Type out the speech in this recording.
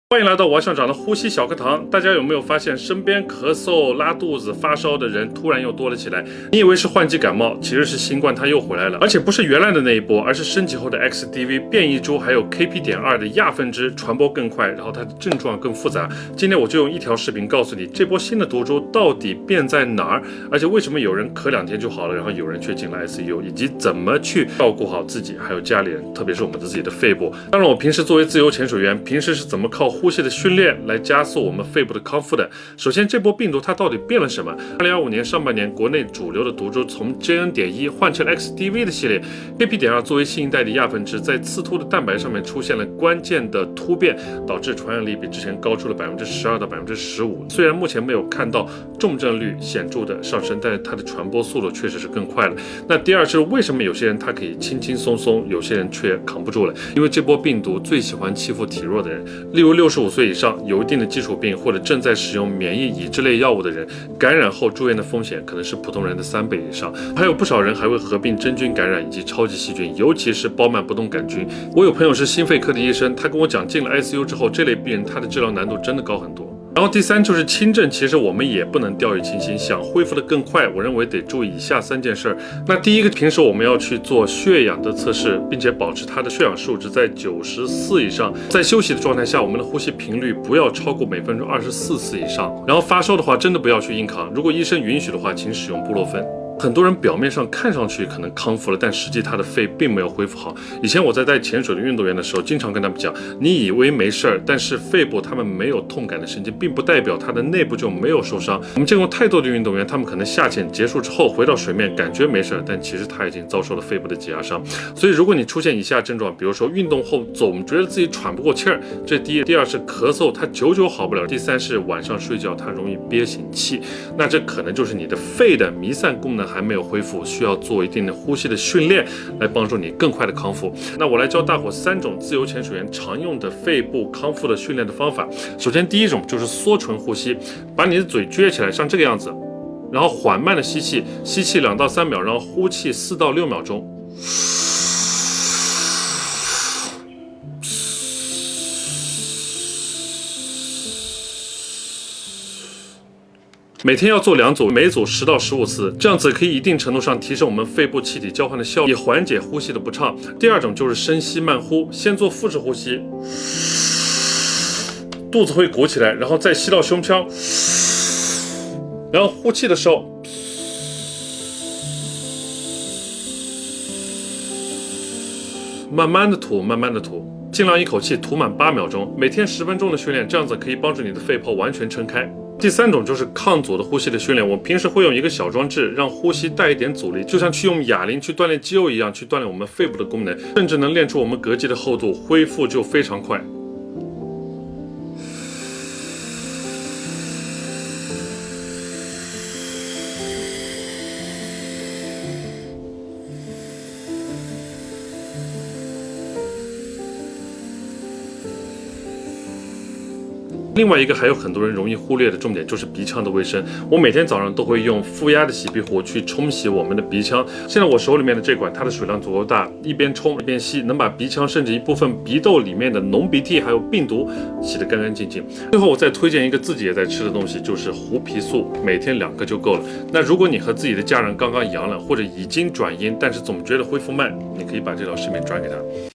欢迎来到王校长的呼吸小课堂。大家有没有发现，身边咳嗽、拉肚子、发烧的人突然又多了起来？你以为是换季感冒，其实是新冠，它又回来了，而且不是原来的那一波，而是升级后的 XDV 变异株，还有 KP.2 的亚分支传播更快，然后它的症状更复杂。今天我就用一条视频告诉你，这波新的毒株到底变在哪儿，而且为什么有人咳2天就好了，然后有人却进了 ICU， 以及怎么去照顾好自己还有家里人，特别是我们自己的肺部。当然，我平时作为自由潜水员，平时是怎么靠呼吸的训练来加速我们肺部的康复的。首先，这波病毒它到底变了什么？2025年上半年，国内主流的毒株从 JN.1 换成了 XDV 的系列 ，KP.2 作为新一代的亚分支，在刺突的蛋白上面出现了关键的突变，导致传染力比之前高出了12%到15%。虽然目前没有看到重症率显著的上升，但是它的传播速度确实是更快了。那第二是为什么有些人他可以轻轻松松，有些人却扛不住了？因为这波病毒最喜欢欺负体弱的人，例如65岁以上有一定的基础病或者正在使用免疫抑制类药物的人，感染后住院的风险可能是普通人的3倍以上。还有不少人还会合并真菌感染以及超级细菌，尤其是包曼不动杆菌。我有朋友是心肺科的医生，他跟我讲，进了 ICU 之后，这类病人他的治疗难度真的高很多。然后第三就是轻症，其实我们也不能掉以轻心，想恢复的更快，我认为得注意以下3件事。那第一个，平时我们要去做血氧的测试，并且保持它的血氧数值在94以上。在休息的状态下，我们的呼吸频率不要超过每分钟24次以上。然后发烧的话，真的不要去硬扛，如果医生允许的话，请使用布洛芬。很多人表面上看上去可能康复了，但实际他的肺并没有恢复好。以前我在带潜水的运动员的时候，经常跟他们讲，你以为没事儿，但是肺部他们没有痛感的神经，并不代表它的内部就没有受伤。我们见过太多的运动员，他们可能下潜结束之后回到水面，感觉没事儿，但其实他已经遭受了肺部的挤压伤。所以如果你出现以下症状，比如说运动后总觉得自己喘不过气儿，这第一；第二是咳嗽，他久久好不了；第三是晚上睡觉他容易憋醒气，那这可能就是你的肺的弥散功能还没有恢复，需要做一定的呼吸的训练来帮助你更快的康复。那我来教大伙3种自由潜水员常用的肺部康复的训练的方法。首先第一种就是缩唇呼吸，把你的嘴撅起来，像这个样子，然后缓慢的吸气，吸气2到3秒，然后呼气4到6秒钟。每天要做2组，每组10到15次，这样子可以一定程度上提升我们肺部气体交换的效率，也缓解呼吸的不畅。第二种就是深吸慢呼，先做腹式呼吸，肚子会鼓起来，然后再吸到胸腔，然后呼气的时候，慢慢的吐，慢慢的吐，尽量一口气吐满8秒钟。每天10分钟的训练，这样子可以帮助你的肺泡完全撑开。第3种就是抗阻的呼吸的训练，我们平时会用一个小装置，让呼吸带一点阻力，就像去用哑铃去锻炼肌肉一样，去锻炼我们肺部的功能，甚至能练出我们膈肌的厚度，恢复就非常快。另外一个还有很多人容易忽略的重点就是鼻腔的卫生。我每天早上都会用负压的洗鼻壶去冲洗我们的鼻腔。现在我手里面的这款，它的水量足够大，一边冲一边吸，能把鼻腔甚至一部分鼻窦里面的浓鼻涕还有病毒洗得干干净净。最后我再推荐一个自己也在吃的东西，就是胡皮素，每天2个就够了。那如果你和自己的家人刚刚阳了，或者已经转阴，但是总觉得恢复慢，你可以把这条视频转给他。